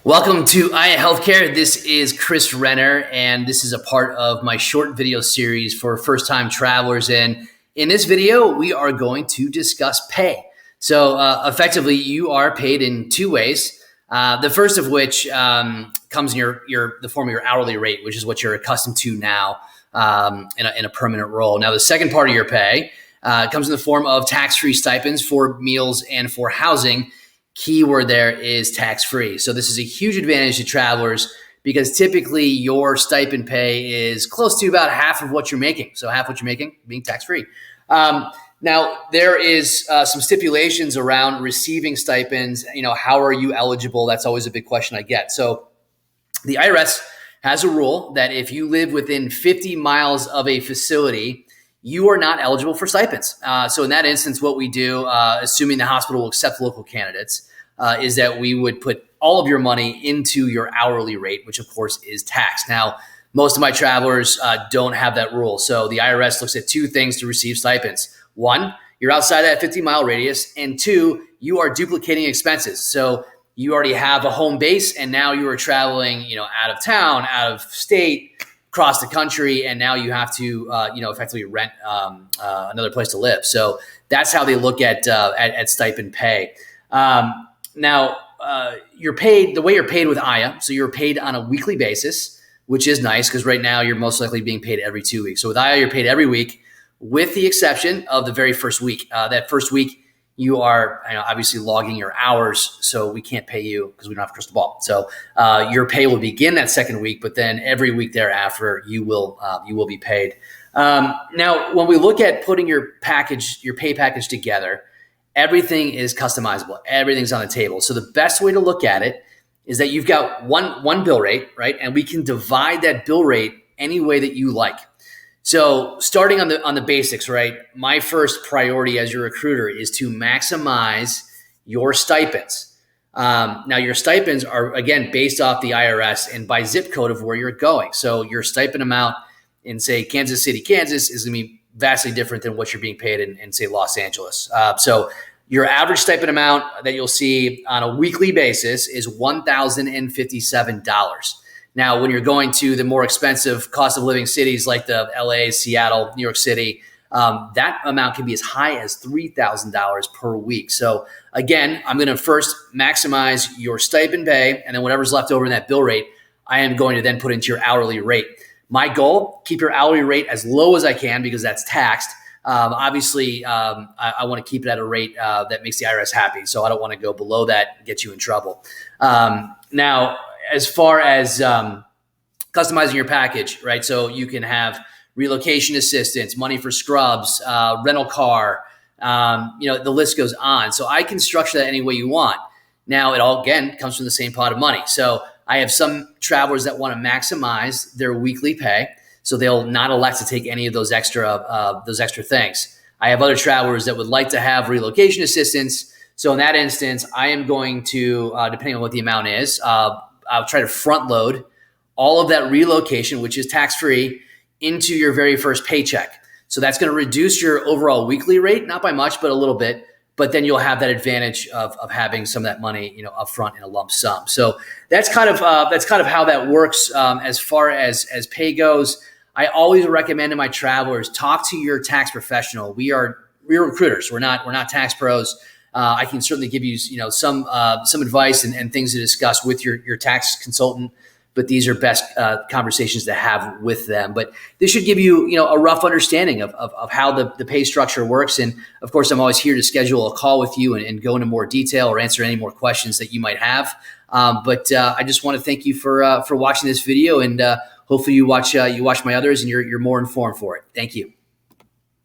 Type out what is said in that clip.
Welcome to Aya Healthcare. This is Chris Renner, and this is a part of my short video series for first-time travelers. And in this video, we are going to discuss pay. So effectively, you are paid in two ways. The first of which comes in the form of your hourly rate, which is what you're accustomed to now in a permanent role. Now, the second part of your pay comes in the form of tax-free stipends for meals and for housing. Keyword there is tax-free. So this is a huge advantage to travelers because typically your stipend pay is close to about half of what you're making. So half what you're making being tax-free. Now, there is some stipulations around receiving stipends. How are you eligible? That's always a big question I get. So the IRS has a rule that if you live within 50 miles of a facility, you are not eligible for stipends. So in that instance, what we do, assuming the hospital will accept local candidates, is that we would put all of your money into your hourly rate, which of course is taxed. Now, most of my travelers don't have that rule. So the IRS looks at two things to receive stipends. One, you're outside that 50-mile radius. And two, you are duplicating expenses. So you already have a home base and now you are traveling, out of town, out of state, across the country, and now you have to, effectively rent another place to live. So that's how they look at stipend pay. Now, you're paid the way you're paid with Aya. So you're paid on a weekly basis, which is nice because right now you're most likely being paid every 2 weeks. So with Aya, you're paid every week, with the exception of the very first week. That first week, you are obviously logging your hours, so we can't pay you because we don't have a crystal ball. So your pay will begin that second week, but then every week thereafter, you will be paid. Now, when we look at putting your pay package together, everything is customizable. Everything's on the table. So the best way to look at it is that you've got one bill rate, right? And we can divide that bill rate any way that you like. So starting on the basics, right? My first priority as your recruiter is to maximize your stipends. Now your stipends are, again, based off the IRS and by zip code of where you're going. So your stipend amount in, say, Kansas City, Kansas is going to be vastly different than what you're being paid in say, Los Angeles. So your average stipend amount that you'll see on a weekly basis is $1,057. Now, when you're going to the more expensive cost of living cities like the LA, Seattle, New York City, that amount can be as high as $3,000 per week. So again, I'm going to first maximize your stipend pay, and then whatever's left over in that bill rate, I am going to then put into your hourly rate. My goal, keep your hourly rate as low as I can because that's taxed. Obviously, I want to keep it at a rate that makes the IRS happy. So I don't want to go below that and get you in trouble. Now, as far as customizing your package, right? So you can have relocation assistance, money for scrubs, rental car, the list goes on. So I can structure that any way you want. Now, it all, again, comes from the same pot of money. So I have some travelers that want to maximize their weekly pay, so they'll not elect to take any of those extra things. I have other travelers that would like to have relocation assistance. So in that instance, I am going to, depending on what the amount is, I'll try to front load all of that relocation, which is tax-free, into your very first paycheck. So that's going to reduce your overall weekly rate, not by much, but a little bit. But then you'll have that advantage of having some of that money, upfront in a lump sum. So that's kind of how that works as far as pay goes. I always recommend to my travelers, talk to your tax professional. We're recruiters. We're not tax pros. I can certainly give you, some advice and things to discuss with your tax consultant, but these are best conversations to have with them. But this should give you, a rough understanding of how the pay structure works. And of course, I'm always here to schedule a call with you and go into more detail or answer any more questions that you might have. But I just want to thank you for watching this video, and hopefully you watch my others and you're more informed for it. Thank you.